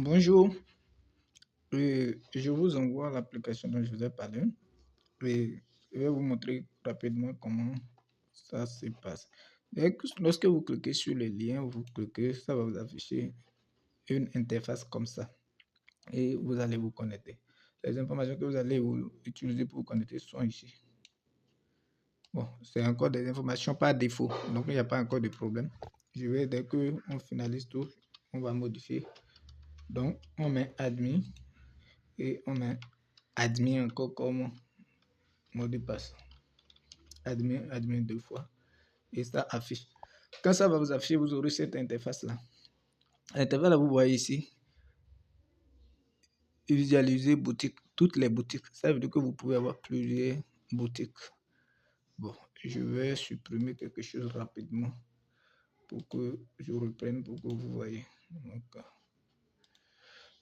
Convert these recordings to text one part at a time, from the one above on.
Bonjour, je vous envoie l'application dont je vous ai parlé et je vais vous montrer rapidement comment ça se passe. Lorsque vous cliquez sur le lien, vous cliquez, ça va vous afficher une interface comme ça et vous allez vous connecter. Les informations que vous allez utiliser pour vous connecter sont ici. Bon, c'est encore des informations par défaut, donc il n'y a pas encore de problème. Dès qu'on finalise tout, on va modifier. Donc, on met admin et on met admin encore comme mot de passe. Admin deux fois. Et ça affiche. Quand ça va vous afficher, vous aurez cette interface-là. L'interface là, vous voyez ici, visualiser boutique, toutes les boutiques. Ça veut dire que vous pouvez avoir plusieurs boutiques. Bon, je vais supprimer quelque chose rapidement pour que je reprenne, pour que vous voyez.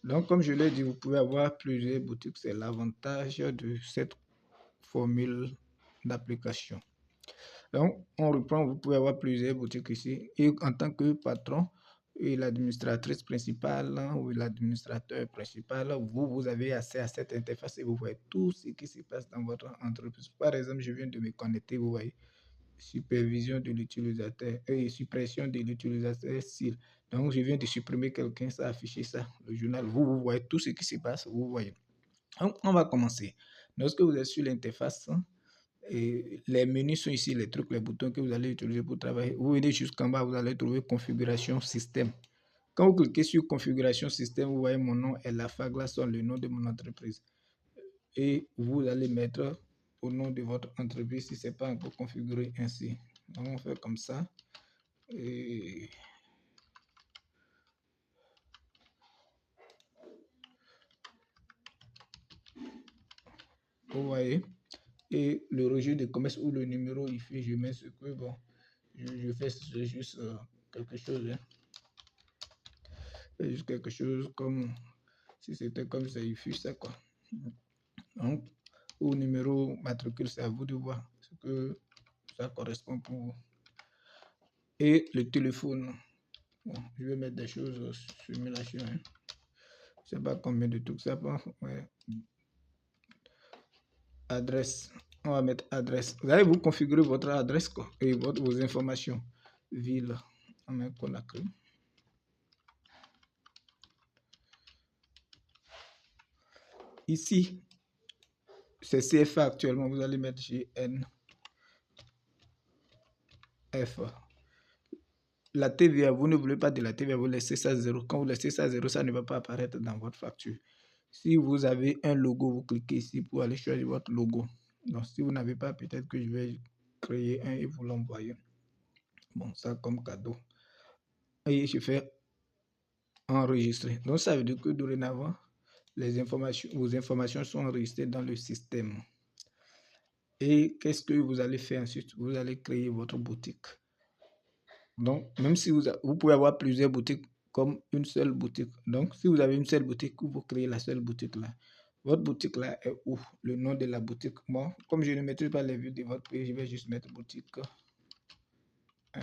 Donc, comme je l'ai dit, vous pouvez avoir plusieurs boutiques. C'est l'avantage de cette formule d'application. Donc, on reprend, vous pouvez avoir plusieurs boutiques ici. Et en tant que patron et l'administratrice principale ou l'administrateur principal, vous avez accès à cette interface et vous voyez tout ce qui se passe dans votre entreprise. Par exemple, je viens de me connecter, vous voyez, supervision de l'utilisateur et suppression de l'utilisateur SIL. Donc, je viens de supprimer quelqu'un, ça a affiché ça, le journal. Vous voyez tout ce qui se passe, vous voyez. Donc, on va commencer. Lorsque vous êtes sur l'interface, et les menus sont ici, les trucs, les boutons que vous allez utiliser pour travailler. Vous venez jusqu'en bas, vous allez trouver configuration système. Quand vous cliquez sur configuration système, vous voyez mon nom et la Faglason, le nom de mon entreprise. Et vous allez mettre au nom de votre entreprise si ce n'est pas encore configuré ainsi. Donc on fait comme ça. Et vous voyez. Et le registre de commerce ou le numéro IFI, je mets ce que bon. Je fais juste quelque chose. Juste quelque chose comme si c'était comme ça, IFI, ça quoi. Donc, au numéro matricule, c'est à vous de voir ce que ça correspond pour vous. Et le téléphone. Bon, je vais mettre des choses simulation. Je ne sais pas combien de trucs ça prend. Ouais. Adresse. On va mettre adresse. Vous allez vous configurer votre adresse quoi, et vos informations. Ville. On met Conakry. Ici, c'est CFA actuellement. Vous allez mettre GNF. La TVA, vous ne voulez pas de la TVA, vous laissez ça 0. Quand vous laissez ça 0, ça ne va pas apparaître dans votre facture. Si vous avez un logo, vous cliquez ici pour aller choisir votre logo. Donc, si vous n'avez pas, peut-être que je vais créer un et vous l'envoyer. Bon, ça comme cadeau. Et je fais enregistrer. Donc, ça veut dire que dorénavant, vos informations sont enregistrées dans le système. Et qu'est-ce que vous allez faire ensuite? Vous allez créer votre boutique. Donc, même si vous pouvez avoir plusieurs boutiques comme une seule boutique. Donc, si vous avez une seule boutique, vous créez la seule boutique là. Votre boutique là est où? Le nom de la boutique. Bon, comme je ne maîtrise pas les vues de votre pays, je vais juste mettre boutique 1.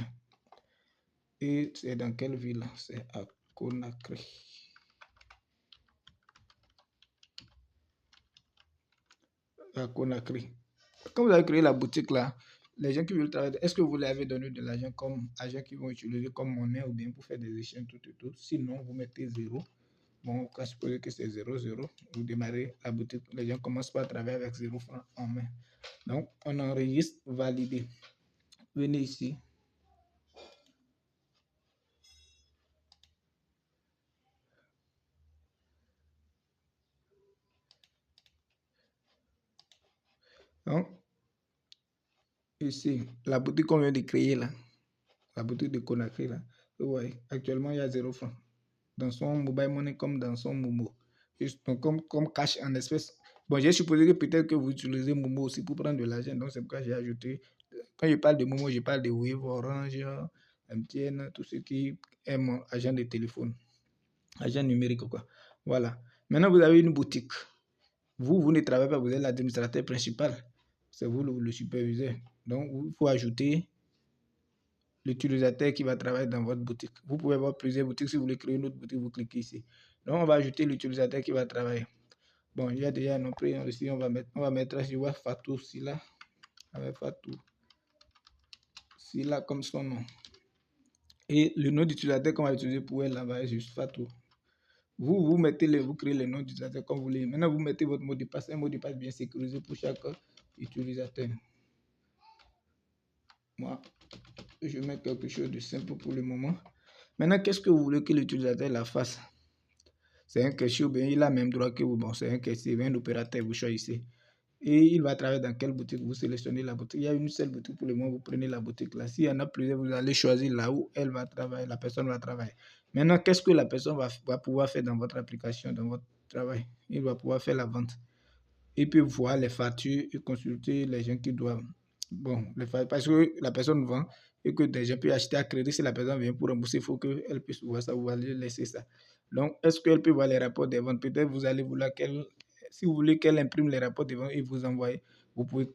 Et c'est dans quelle ville? C'est à Conakry. À Conakry. Quand vous avez créé la boutique là, les gens qui veulent travailler, est-ce que vous leur avez donné de l'argent comme argent qu'ils vont utiliser comme monnaie ou bien pour faire des échanges, tout. Sinon, vous mettez 0. Bon, quand supposez que c'est 0, 0, vous démarrez la boutique, les gens commencent par travailler avec 0 francs en main. Donc, on enregistre, valider. Venez ici. Donc, ici, la boutique qu'on vient de créer là, la boutique de Conakry là, vous voyez, actuellement il y a 0 francs dans son mobile money comme dans son Momo. Donc, comme cash en espèces. Bon, j'ai supposé que peut-être que vous utilisez Momo aussi pour prendre de l'argent, donc c'est pourquoi j'ai ajouté. Quand je parle de Momo, je parle de Wave, Orange, MTN, tout ce qui est mon agent de téléphone, agent numérique quoi. Voilà. Maintenant, vous avez une boutique. Vous ne travaillez pas, vous êtes l'administrateur principal. C'est vous le superviseur. Donc, il faut ajouter l'utilisateur qui va travailler dans votre boutique. Vous pouvez avoir plusieurs boutiques. Si vous voulez créer une autre boutique, vous cliquez ici. Donc, on va ajouter l'utilisateur qui va travailler. Bon, il y a déjà un nom pris ici. On va mettre, je vois Fatou Silla. Avec Fatou Silla comme son nom. Et le nom d'utilisateur qu'on va utiliser pour elle, là, va être juste Fatou. Vous créez le nom d'utilisateur comme vous voulez. Maintenant, vous mettez votre mot de passe, un mot de passe bien sécurisé pour chaque utilisateur. Moi, je mets quelque chose de simple pour le moment. Maintenant, qu'est-ce que vous voulez que l'utilisateur la fasse? C'est un caissier ou bien il a même droit que vous. Bon, c'est un caissier, un opérateur, vous choisissez. Et il va travailler dans quelle boutique? Vous sélectionnez la boutique. Il y a une seule boutique pour le moment, vous prenez la boutique là. S'il y en a plusieurs, vous allez choisir là où elle va travailler, la personne va travailler. Maintenant, qu'est-ce que la personne va pouvoir faire dans votre application, dans votre travail? Il va pouvoir faire la vente. Il peut voir les factures et consulter les gens qui doivent. Bon, parce que la personne vend et que des gens peuvent acheter à crédit. Si la personne vient pour rembourser, il faut qu'elle puisse voir ça. Vous allez laisser ça. Donc, est-ce qu'elle peut voir les rapports des ventes? Peut-être vous allez vouloir qu'elle, si vous voulez qu'elle imprime les rapports des ventes et vous envoie, vous pouvez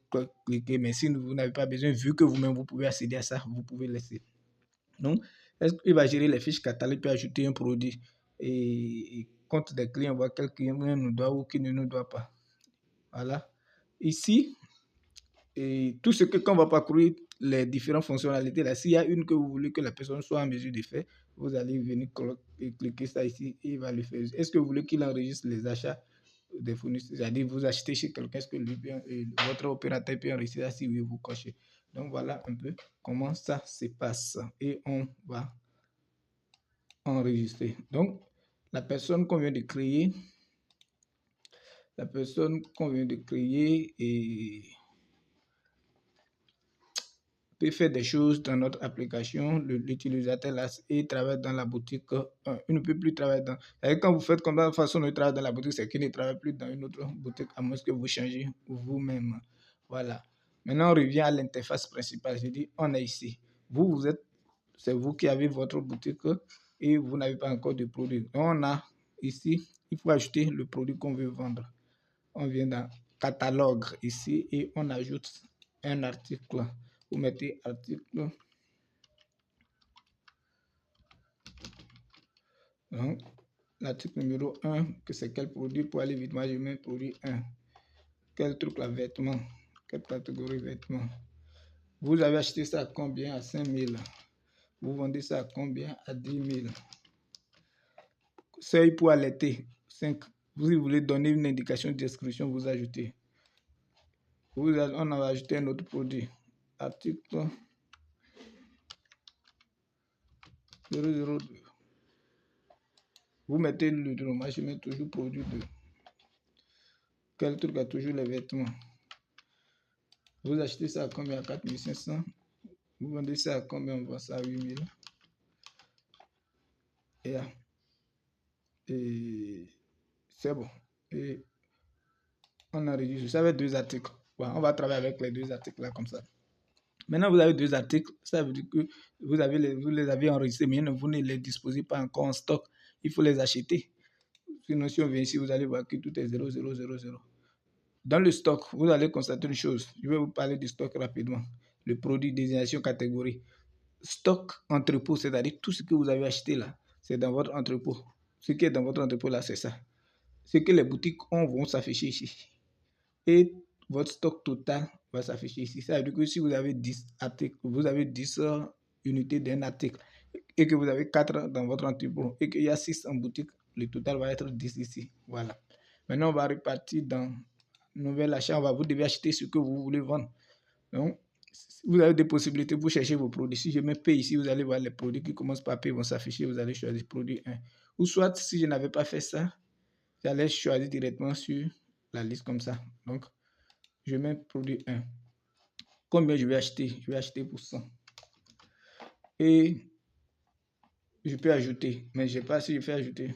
cliquer. Mais si vous n'avez pas besoin, vu que vous-même, vous pouvez accéder à ça, vous pouvez laisser. Donc, est-ce qu'il va gérer les fiches catalogues, il peut ajouter un produit et compte des clients, voir quel client nous doit ou qui ne nous doit pas. Voilà. Ici, et tout ce que quand on va parcourir les différentes fonctionnalités, là, s'il y a une que vous voulez que la personne soit en mesure de faire, vous allez venir et cliquer ça ici et il va le faire. Est-ce que vous voulez qu'il enregistre les achats des fournisseurs? C'est-à-dire vous achetez chez quelqu'un, est-ce que votre opérateur peut enregistrer ça si vous cochez? Donc voilà un peu comment ça se passe et on va enregistrer. Donc la personne qu'on vient de créer, et peut faire des choses dans notre application, l'utilisateur là, il travaille dans la boutique, il ne peut plus travailler dans. Et quand vous faites comme la façon de travailler dans la boutique, c'est qu'il ne travaille plus dans une autre boutique, à moins que vous changez vous-même. Voilà. Maintenant, on revient à l'interface principale. Je dis, on est ici. C'est vous qui avez votre boutique et vous n'avez pas encore de produit. Donc, on a ici, il faut ajouter le produit qu'on veut vendre. On vient dans catalogue ici et on ajoute un article. Vous mettez article. Donc, l'article numéro 1, que c'est quel produit? Pour aller vite, moi je mets produit 1. Quel truc là? Vêtements. Quelle catégorie vêtements? Vous avez acheté ça à combien? À 5 000. Vous vendez ça à combien? À 10 000. Seuil pour allaiter. 5. Vous voulez donner une indication de description, vous ajoutez. On a ajouté un autre produit. Article 002. Vous mettez le numéro, moi je mets toujours produit 2. Quel truc a toujours les vêtements? Vous achetez ça à combien? À 4 500. Vous vendez ça à combien? On vend ça à 8 000. Et c'est bon. Et on enregistre. Ça avec 2 articles. Bon, on va travailler avec les 2 articles là comme ça. Maintenant, vous avez 2 articles. Ça veut dire que vous les avez enregistrés, mais vous ne les disposez pas encore en stock. Il faut les acheter. Sinon, si on vient ici, vous allez voir que tout est 0, 0, 0, 0. Dans le stock, vous allez constater une chose. Je vais vous parler du stock rapidement. Le produit, désignation, catégorie. Stock, entrepôt, c'est-à-dire tout ce que vous avez acheté là, c'est dans votre entrepôt. Ce qui est dans votre entrepôt là, c'est ça. Ce que les boutiques ont vont s'afficher ici. Et votre stock total va s'afficher ici. Ça veut dire que si vous avez 10 articles, vous avez 10 unités d'un article et que vous avez 4 dans votre entrepôt et qu'il y a 6 en boutique, le total va être 10 ici. Voilà. Maintenant, on va repartir dans nouvel achat. Vous devez acheter ce que vous voulez vendre. Donc, vous avez des possibilités pour chercher vos produits. Si je mets P ici, vous allez voir les produits qui commencent par P vont s'afficher. Vous allez choisir produit 1. Ou soit, si je n'avais pas fait ça, j'allais choisir directement sur la liste comme ça. Donc, je mets produit 1. Combien je vais acheter? Je vais acheter pour 100. Et je peux ajouter, mais je ne sais pas si je fais ajouter.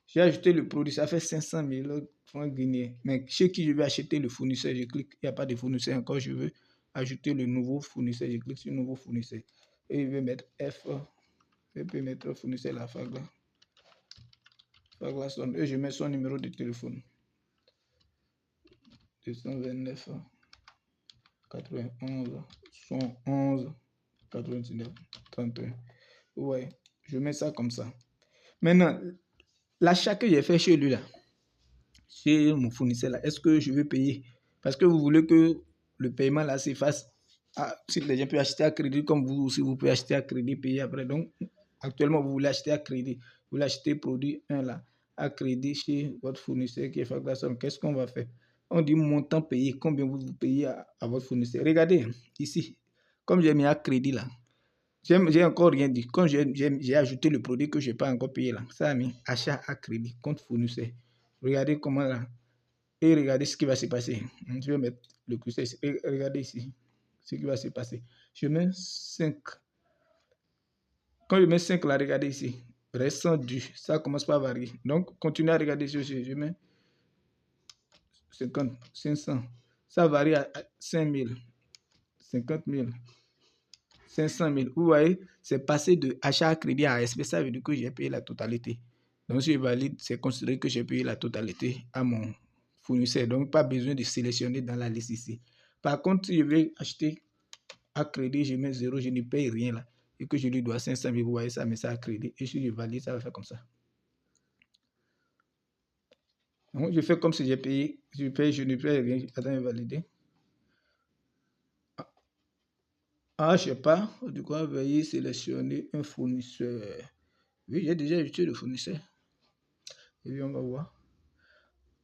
J'ai ajouté le produit, ça fait 500 000 francs guinéens. Mais chez qui je vais acheter le fournisseur, je clique, il n'y a pas de fournisseur encore, je veux ajouter le nouveau fournisseur, je clique sur nouveau fournisseur. Et je vais mettre F, je peux mettre fournisseur la Fagla. Fagla sonne, et je mets son numéro de téléphone. 229 91 111 99 31. Ouais, je mets ça comme ça. Maintenant, l'achat que j'ai fait chez lui là, chez mon fournisseur là, est-ce que je vais payer? Parce que vous voulez que le paiement là s'efface. Si les gens peuvent acheter à crédit, comme vous aussi, vous pouvez acheter à crédit, payer après. Donc, actuellement, vous voulez acheter à crédit. Vous voulez acheter produit 1 là, à crédit chez votre fournisseur qui est Faclason. Qu'est-ce qu'on va faire? On dit montant payé, combien vous payez à votre fournisseur. Regardez, ici, comme j'ai mis à crédit là, j'ai encore rien dit. Quand j'ai ajouté le produit que je n'ai pas encore payé là, ça a mis achat à crédit, compte fournisseur. Regardez comment là. Et regardez ce qui va se passer. Je vais mettre le curseur ici. Et regardez ici ce qui va se passer. Je mets 5. Quand je mets 5 là, regardez ici. Restant dû. Ça commence par varier. Donc, continuez à regarder ceci. Je mets 50, 500. Ça varie à 5 000, 50 000, 500 000. Vous voyez, c'est passé de achat à crédit à ASP. Ça veut dire que j'ai payé la totalité. Donc, si je valide, c'est considéré que j'ai payé la totalité à mon fournisseur. Donc, pas besoin de sélectionner dans la liste ici. Par contre, si je vais acheter à crédit, je mets 0, je ne paye rien là. Et que je lui dois 500 000, vous voyez ça, mais ça à crédit. Et si je valide, ça va faire comme ça. Donc, je fais comme si j'ai payé. Je paye, je ne paye rien. Attends, je vais valider. Je ne sais pas. Du coup, veuillez sélectionner un fournisseur. Oui, j'ai déjà ajouté le fournisseur. Et puis, on va voir.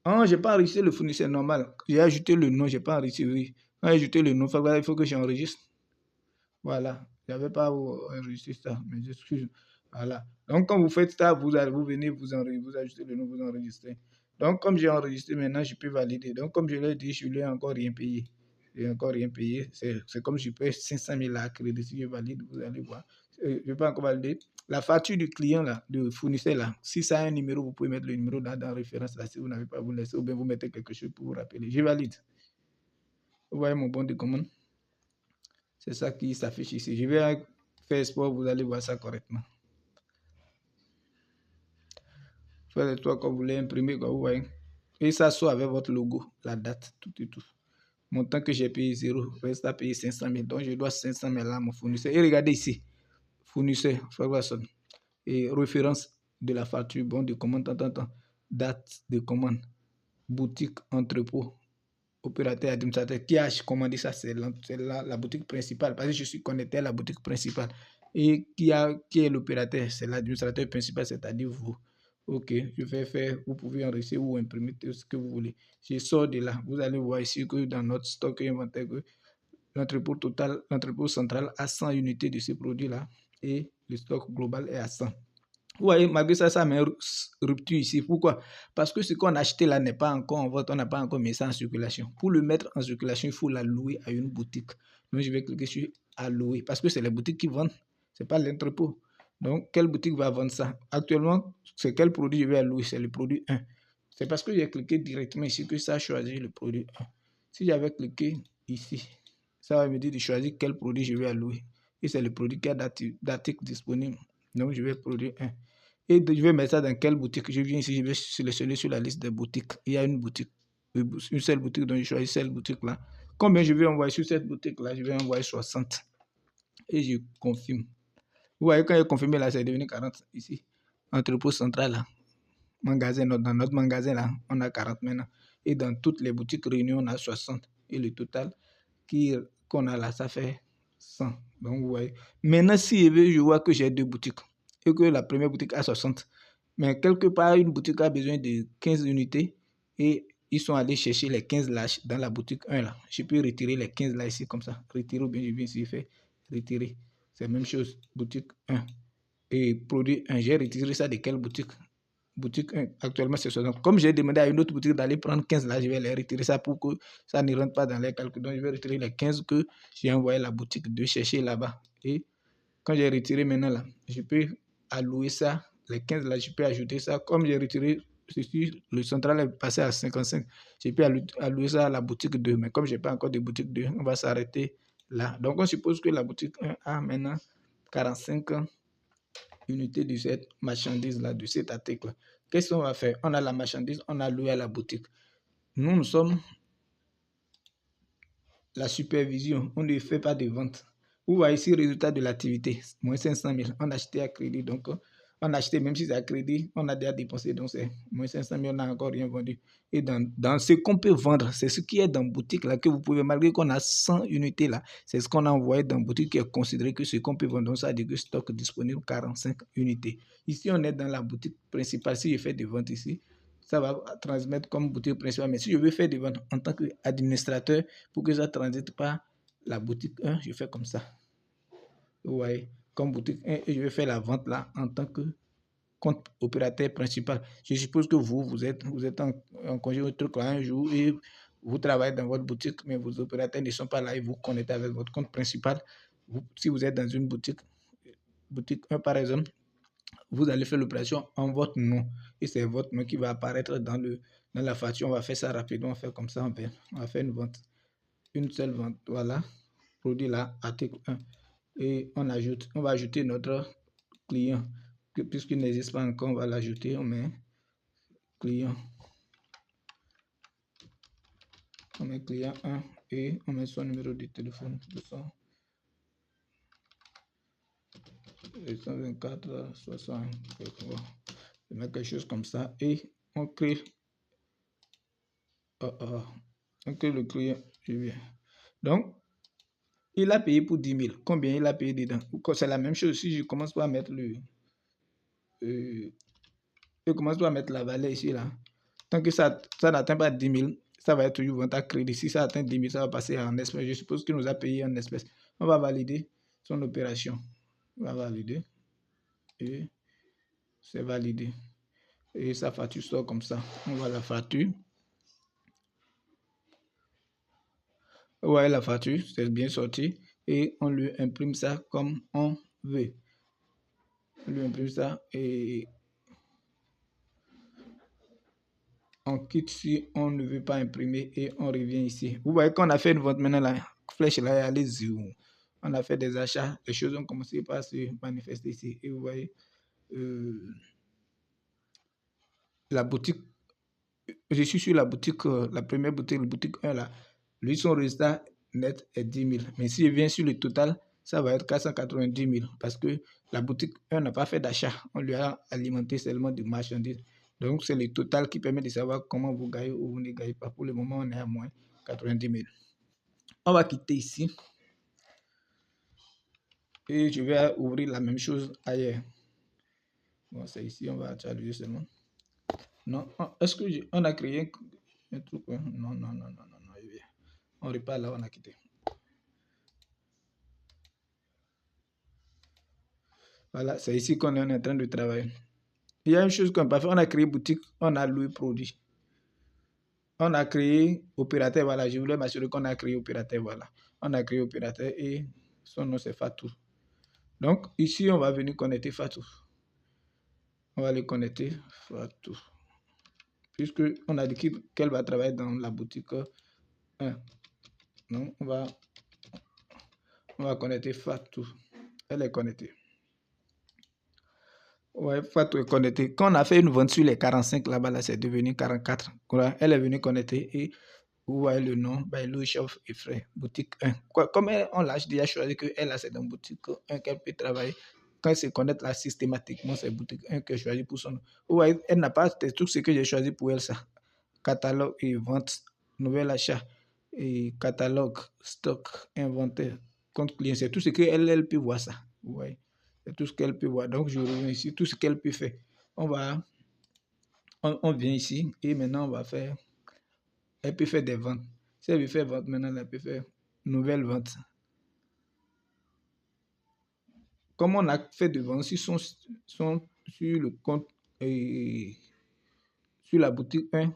Je n'ai pas enregistré le fournisseur normal. J'ai ajouté le nom, je n'ai pas enregistré. Oui. Quand j'ai ajouté le nom, il faut que j'enregistre. Voilà. Je n'avais pas enregistré ça. Mais j'excuse. Voilà. Donc, quand vous faites ça, vous venez, vous ajoutez le nom, vous enregistrez. Donc, comme j'ai enregistré, maintenant, je peux valider. Donc, comme je l'ai dit, je ne lui ai encore rien payé. Je n'ai encore rien payé. C'est comme si je paye 500 000 à crédit. Si je valide, vous allez voir. Je ne vais pas encore valider. La facture du client, là, du fournisseur, là, si ça a un numéro, vous pouvez mettre le numéro dans la référence. Là, si vous n'avez pas, vous laissez ou bien vous mettez quelque chose pour vous rappeler. Je valide. Vous voyez mon bon de commande. C'est ça qui s'affiche ici. Je vais faire sport, vous allez voir ça correctement. Faites toi quand vous voulez imprimer, quoi, vous voyez. Et ça soit avec votre logo, la date, tout et tout. Montant que j'ai payé 0, reste à payer 500 000. Donc, je dois 500 000 à mon fournisseur. Et regardez ici, fournisseur, Ferguson. Et référence de la facture, bon de commande, date de commande, boutique, entrepôt, opérateur, administrateur. Qui a commandé ça? C'est la boutique principale, parce que je suis connecté à la boutique principale. Et qui est l'opérateur? C'est l'administrateur principal, c'est-à-dire vous. Ok, je vais faire, vous pouvez enregistrer ou imprimer tout ce que vous voulez. Je sors de là, vous allez voir ici que dans notre stock inventaire, l'entrepôt total, l'entrepôt central a 100 unités de ce produit-là et le stock global est à 100. Vous voyez, malgré ça, ça met une rupture ici. Pourquoi? Parce que ce qu'on a acheté là n'est pas encore en vente, on n'a pas encore mis ça en circulation. Pour le mettre en circulation, il faut la louer à une boutique. Donc, je vais cliquer sur allouer parce que c'est les boutiques qui vendent, ce n'est pas l'entrepôt. Donc, quelle boutique va vendre ça? Actuellement, c'est quel produit je vais allouer? C'est le produit 1. C'est parce que j'ai cliqué directement ici que ça a choisi le produit 1. Si j'avais cliqué ici, ça va me dire de choisir quel produit je vais allouer. Et c'est le produit qui a d'articles disponibles. Donc, je vais produire 1. Et je vais mettre ça dans quelle boutique? Je viens ici, je vais sélectionner sur la liste des boutiques. Il y a une boutique, une seule boutique, donc je choisis cette boutique-là. Combien je vais envoyer sur cette boutique-là? Je vais envoyer 60. Et je confirme. Vous voyez, quand j'ai confirmé là, c'est devenu 40 ici. Entrepôt central là. Magasin, dans notre magasin là, on a 40 maintenant. Et dans toutes les boutiques réunies, on a 60. Et le total qu'on a là, ça fait 100. Donc vous voyez. Maintenant, si je vois que j'ai 2 boutiques et que la première boutique a 60, mais quelque part, une boutique a besoin de 15 unités et ils sont allés chercher les 15 là dans la boutique 1 là. Je peux retirer les 15 là ici comme ça. Retirer ou bien je viens ici, je fais retirer. C'est la même chose, boutique 1. Et produit 1, j'ai retiré ça de quelle boutique? Boutique 1, actuellement c'est 60. Comme j'ai demandé à une autre boutique d'aller prendre 15 là, je vais les retirer ça pour que ça ne rentre pas dans les calculs. Donc je vais retirer les 15 que j'ai envoyé à la boutique de chercher là-bas. Et quand j'ai retiré maintenant là, je peux allouer ça, les 15 là, je peux ajouter ça. Comme j'ai retiré ceci, le central est passé à 55, je peux allouer ça à la boutique 2. Mais comme je n'ai pas encore de boutique 2, on va s'arrêter là. Donc on suppose que la boutique 1 a maintenant 45 unités de cette marchandise-là, de cet article. Qu'est-ce qu'on va faire? On a la marchandise, on a loué à la boutique. Nous sommes la supervision, on ne fait pas de vente. Vous voyez ici le résultat de l'activité, moins 500 000. On a acheté à crédit, donc On a acheté, même si c'est à crédit, on a déjà dépensé, donc c'est moins 500 000, on n'a encore rien vendu. Et dans ce qu'on peut vendre, c'est ce qui est dans boutique là, que vous pouvez, malgré qu'on a 100 unités là, c'est ce qu'on a envoyé dans boutique qui est considéré que ce qu'on peut vendre. Donc ça veut dire que stock disponible 45 unités. Ici, on est dans la boutique principale. Si je fais des ventes ici, ça va transmettre comme boutique principale. Mais si je veux faire des ventes en tant qu'administrateur, pour que ça transite par la boutique 1, je fais comme ça. Vous voyez, comme boutique 1, et je vais faire la vente là en tant que compte opérateur principal. Je suppose que vous êtes en congé ou truc là un jour et vous travaillez dans votre boutique, mais vos opérateurs ne sont pas là et vous connectez avec votre compte principal. Si vous êtes dans une boutique 1 par exemple, vous allez faire l'opération en votre nom et c'est votre nom qui va apparaître dans la facture. On va faire ça rapidement, on fait comme ça, on va faire une vente, une seule vente. Voilà, produit là, article 1. Et on va ajouter notre client. Puisqu'il n'existe pas encore, on va l'ajouter. On met client. On met client 1 et on met son numéro de téléphone. 224 60. On met quelque chose comme ça et on crée. On crée le client. Donc, il a payé pour 10 000. Combien il a payé dedans? C'est la même chose. Si je commence par mettre je commence par mettre la valeur ici là. Tant que ça n'atteint pas 10 000, ça va être toujours vente à crédit. Si ça atteint 10 000, ça va passer en espèces. Je suppose qu'il nous a payé en espèces. On va valider son opération. On va valider. Et c'est validé. Et sa facture sort comme ça. On voit la facture. Ouais, la facture, c'est bien sorti. Et on lui imprime ça comme on veut. On lui imprime ça et on quitte si on ne veut pas imprimer et on revient ici. Vous voyez qu'on a fait une vente maintenant, la flèche là est allée zoom. On a fait des achats, les choses ont commencé par se manifester ici. Et vous voyez, la boutique, je suis sur la boutique, la première boutique, la boutique 1 là, lui son résultat net est 10 000. Mais si je viens sur le total, ça va être 490 000 parce que la boutique 1 n'a pas fait d'achat. On lui a alimenté seulement de marchandises. Donc, c'est le total qui permet de savoir comment vous gagnez ou vous ne gagnez pas. Pour le moment, on est à moins 90 000. On va quitter ici. Et je vais ouvrir la même chose ailleurs. Bon, c'est ici, on va challenger seulement. Non, est-ce que on a créé un truc? Non. On repart là, on a quitté. Voilà, c'est ici qu'on est en train de travailler. Il y a une chose qu'on peut faire. On a créé boutique, on a loué produit. On a créé opérateur, voilà, je voulais m'assurer qu'on a créé opérateur, voilà. On a créé opérateur et son nom c'est Fatou. Donc ici, on va venir connecter Fatou. On va le connecter Fatou. Puisque on a dit qu'elle va travailler dans la boutique 1. Donc on va connecter Fatou. Elle est connectée. Ouais, Fatou est connectée. Quand on a fait une vente sur les 45 là-bas, là, c'est devenu 44. Elle est venue connecter et vous voyez le nom, Bailou Chauffe et Frères, boutique 1. Comme on l'a déjà choisi qu'elle a, c'est dans boutique 1 qu'elle peut travailler. Quand elle se connecte là systématiquement, c'est boutique 1 que je choisis pour son nom. Vous voyez, elle n'a pas tout ce que j'ai choisi pour elle, ça. Catalogue et vente, nouvel achat, et catalogue, stock, inventaire, compte client. C'est tout ce qu'elle peut voir, ça. Vous voyez, c'est tout ce qu'elle peut voir. Donc, je reviens ici, tout ce qu'elle peut faire. On vient ici et maintenant, on va faire. Elle peut faire des ventes. Si elle veut faire vente maintenant, elle peut faire nouvelle vente. Comme on a fait des ventes, ils sont sur le compte et sur la boutique 1,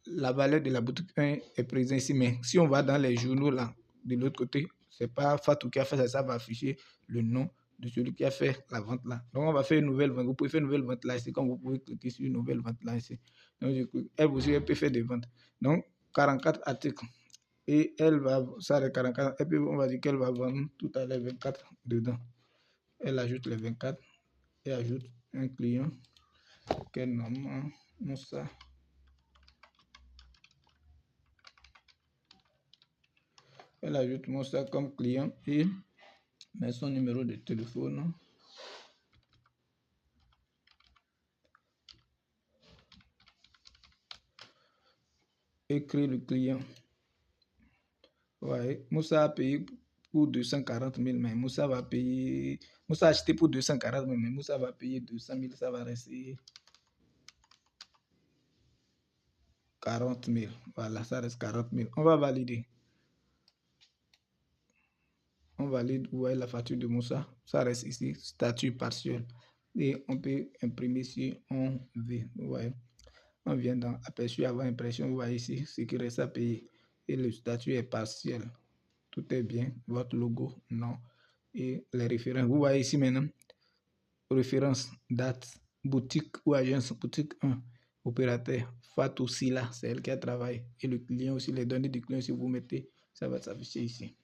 la valeur de la boutique 1 est présente ici. Mais si on va dans les journaux là, de l'autre côté, c'est pas Fatou qui a fait ça, ça va afficher le nom de celui qui a fait la vente là. Donc on va faire une nouvelle vente. Vous pouvez faire une nouvelle vente là ici, comme vous pouvez cliquer sur une nouvelle vente là ici. Donc elle aussi, elle peut faire des ventes. Donc 44 articles. Et elle va, ça les 44, et puis on va dire qu'elle va vendre tout à l'heure 24 dedans. Elle ajoute les 24 et ajoute un client qu'elle nomme Moussa. Elle ajoute Moussa comme client et met son numéro de téléphone. écrit le client. Ouais, Moussa a payé pour 240 000, mais Moussa va payer. Moussa a acheté pour 240 000, mais Moussa va payer 200 000, ça va rester 40 000. Voilà, ça reste 40 000. On va valider. On valide, vous voyez la facture de Moussa. Ça reste ici, statut partiel. Et on peut imprimer si on veut. Vous voyez, on vient dans aperçu avant impression. Vous voyez ici ce qui reste à payer. Et le statut est partiel. Tout est bien. Votre logo, non. Et les références. Vous voyez ici maintenant. Référence, date, boutique ou agence, boutique 1, opérateur, Fatou Silla, c'est elle qui a travaillé. Et le client aussi, les données du client, si vous mettez, ça va s'afficher ici.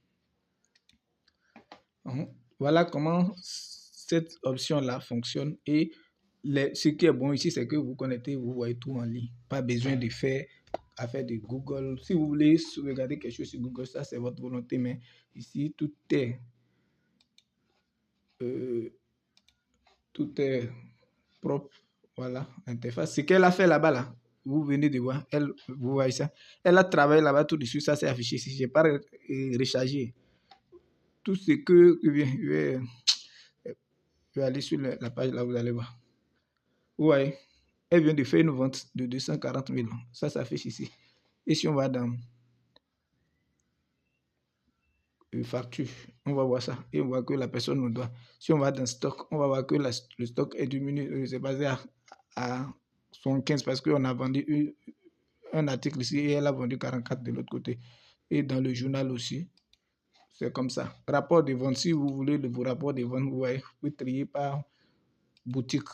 Voilà comment cette option-là fonctionne. Et ce qui est bon ici, c'est que vous connectez, vous voyez tout en ligne. Pas besoin de faire affaire de Google. Si vous voulez regarder quelque chose sur Google, ça c'est votre volonté, mais ici, tout est propre. Voilà, l'interface. Ce qu'elle a fait là-bas, là, vous venez de voir, elle, vous voyez ça. Elle a travaillé là-bas tout dessus, ça c'est affiché ici. Je n'ai pas rechargé. Tout ce que je vais aller sur la page là, vous allez voir. Vous voyez, elle vient de faire une vente de 240 000. Ça s'affiche ici. Et si on va dans facture, on va voir ça. Et on voit que la personne nous doit. Si on va dans stock, on va voir que le stock est diminué. C'est basé à 75 parce qu'on a vendu un article ici et elle a vendu 44 de l'autre côté. Et dans le journal aussi, c'est comme ça. Rapport de vente, si vous voulez vos rapports de vente, vous voyez, vous pouvez trier par boutique.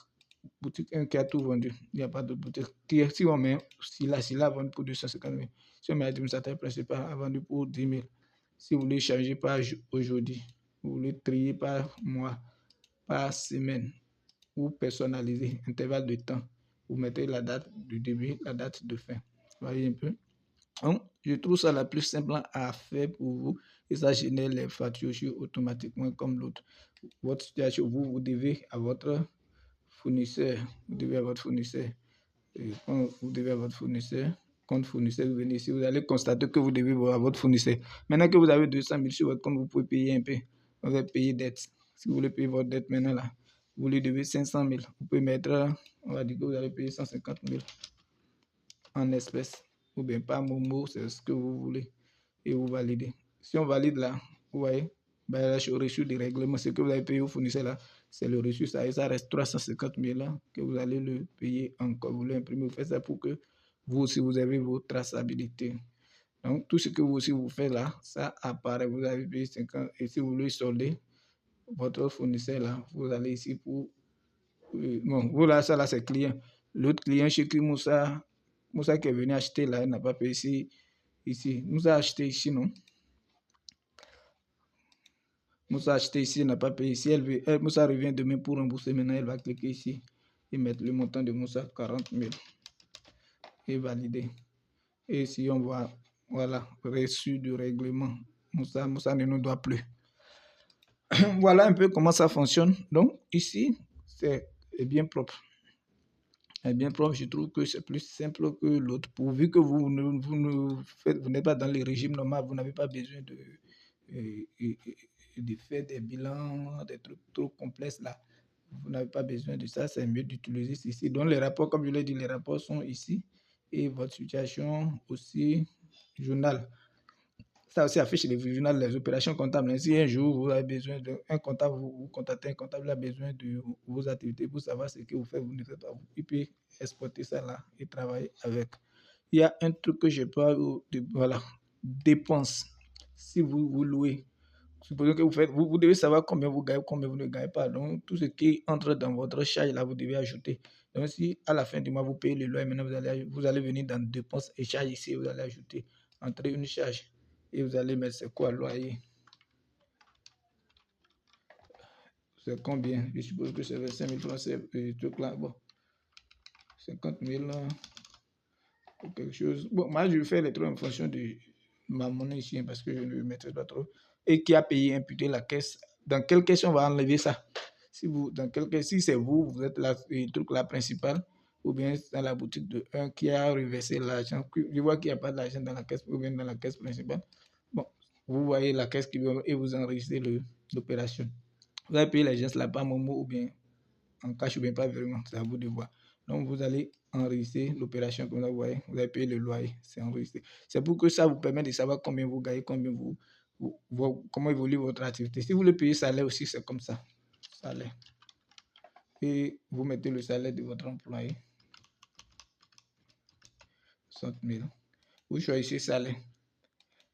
Boutique 1 qui a tout vendu. Il n'y a pas de boutique. Si on met Silla a vendu pour 250 000. Si on met administrateur principal, a vendu pour 10 000. Si vous voulez changer par aujourd'hui, vous voulez trier par mois, par semaine, ou personnaliser, intervalle de temps, vous mettez la date du début, la date de fin. Vous voyez un peu. Donc, je trouve ça la plus simple à faire pour vous et ça génère les factures automatiquement comme l'autre. Votre situation, vous devez à votre fournisseur, vous devez à votre fournisseur, et quand vous devez à votre fournisseur, compte fournisseur, vous venez ici, vous allez constater que vous devez à votre fournisseur. Maintenant que vous avez 200 000 sur votre compte, vous pouvez payer un peu. Vous allez payer dette. Si vous voulez payer votre dette maintenant là, vous lui devez 500 000. Vous pouvez mettre, on va dire que vous allez payer 150 000 en espèces. Ou bien pas Momo, c'est ce que vous voulez. Et vous validez. Si on valide là, vous voyez, ben là, je suis au reçu du règlement. Ce que vous avez payé au fournisseur là, c'est le reçu. Ça, et ça reste 350 000 là, que vous allez le payer encore. Vous l'imprimer. Vous faites ça pour que vous aussi, vous avez vos traçabilités. Donc, tout ce que vous aussi vous faites là, ça apparaît. Vous avez payé 50. Et si vous voulez solder votre fournisseur là, vous allez ici pour. Bon, vous là, ça là, c'est client. L'autre client chez qui Moussa qui est venu acheter là, il n'a pas payé ici. Moussa a acheté ici, non? Moussa a acheté ici, il n'a pas payé ici. Moussa revient demain pour rembourser. Maintenant, elle va cliquer ici et mettre le montant de Moussa, 40 000. Et valider. Et si on voit, voilà, reçu du règlement. Moussa ne nous doit plus. Voilà un peu comment ça fonctionne. Donc, ici, c'est bien propre. Bien propre, je trouve que c'est plus simple que l'autre. Pourvu que vous n'êtes pas dans le régime normal, vous n'avez pas besoin de faire des bilans, des trucs trop complexes là. Vous n'avez pas besoin de ça, c'est mieux d'utiliser ceci. Donc les rapports, comme je l'ai dit, les rapports sont ici. Et votre situation aussi, journal. Ça aussi affiche les journaux, les opérations comptables. Si un jour vous avez besoin d'un comptable, vous contactez un comptable, il a besoin de vos activités pour savoir ce que vous faites, vous ne faites pas. Il peut exporter ça là et travailler avec. Il y a un truc que je parle, voilà, dépenses. Si vous louez, supposons que vous devez savoir combien vous gagnez, combien vous ne gagnez pas. Donc, tout ce qui entre dans votre charge là, vous devez ajouter. Donc, si à la fin du mois, vous payez le loyer, maintenant vous allez venir dans dépenses et charges ici, vous allez ajouter, entrer une charge. Et vous allez mettre c'est quoi loyer? C'est combien? Je suppose que c'est 25 000 francs, c'est truc là. Bon, 50 000 ou quelque chose. Bon, moi je vais faire les trucs en fonction de ma monnaie ici parce que je ne maîtrise pas trop. Et qui a payé, imputé la caisse? Dans quelle caisse on va enlever ça? Si c'est vous, vous êtes là, le truc là principal. ou bien dans la boutique de un qui a reversé l'argent. Je vois qu'il n'y a pas d'argent dans la caisse ou bien dans la caisse principale. Bon, vous voyez la caisse qui veut et vous enregistrez l'opération. Vous allez payer les gens là par Momo ou bien en cash ou bien pas vraiment, c'est à vous de voir. Donc vous allez enregistrer l'opération comme vous voyez, vous allez payer le loyer, c'est enregistré. C'est pour que ça vous permet de savoir combien vous gagnez, combien comment évolue votre activité. Si vous voulez payer salaire aussi, c'est comme ça, salaire. Et vous mettez le salaire de votre employé, 60 000. Vous choisissez salaire.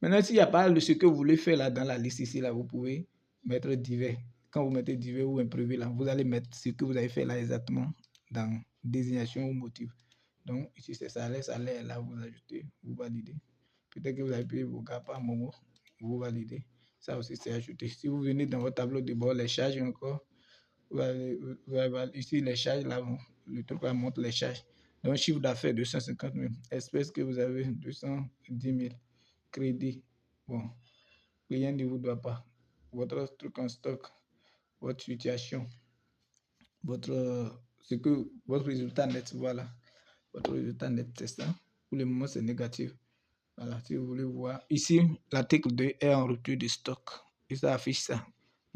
Maintenant, s'il n'y a pas ce que vous voulez faire là dans la liste ici, là, vous pouvez mettre divers. Quand vous mettez divers ou imprévu là, vous allez mettre ce que vous avez fait là exactement dans désignation ou motif. Donc, ici, c'est salaire, salaire, là, vous ajoutez, vous validez. Peut-être que vous avez payé vos gars par Momo, vous validez. Ça aussi, c'est ajouté. Si vous venez dans votre tableau de bord, les charges encore, vous allez, ici, les charges, là, le truc là montre les charges. Donc, chiffre d'affaires 250 000. Espèce que vous avez 210 000. Crédit. Bon, rien ne vous doit pas. Votre truc en stock, votre situation, votre résultat net, voilà. Votre résultat net, c'est ça. Pour le moment, c'est négatif. Voilà, si vous voulez voir. Ici, l'article 2 est en rupture de stock. Et ça affiche ça.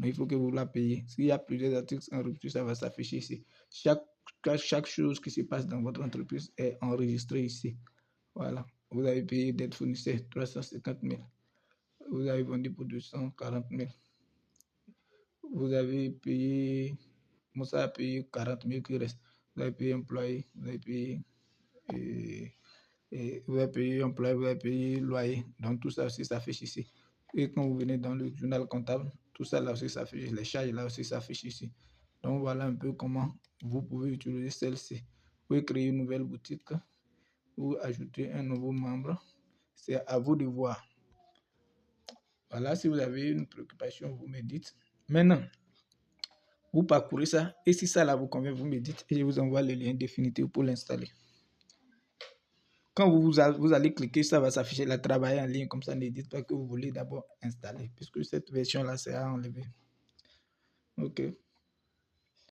Mais il faut que vous la payiez. S'il y a plusieurs articles en rupture, ça va s'afficher ici. Chaque chose qui se passe dans votre entreprise est enregistrée ici. Voilà. Vous avez payé dette fournisseur 350 000. Vous avez vendu pour 240 000. Vous avez payé, Moussa a payé 40 000 qui reste. Vous avez payé employé, vous avez payé, employé, vous avez payé loyer. Donc tout ça aussi s'affiche ici. Et quand vous venez dans le journal comptable, tout ça là aussi s'affiche. Les charges là aussi s'affichent ici. Donc voilà un peu comment vous pouvez utiliser celle-ci. Vous pouvez créer une nouvelle boutique ou ajouter un nouveau membre. C'est à vous de voir. Voilà, si vous avez une préoccupation, vous me dites. Maintenant, vous parcourez ça et si ça là vous convient, vous me dites et je vous envoie le lien définitif pour l'installer. Quand vous allez cliquer, ça va s'afficher la travailler en ligne. Comme ça, ne dites pas que vous voulez d'abord installer puisque cette version là, c'est à enlever. Ok.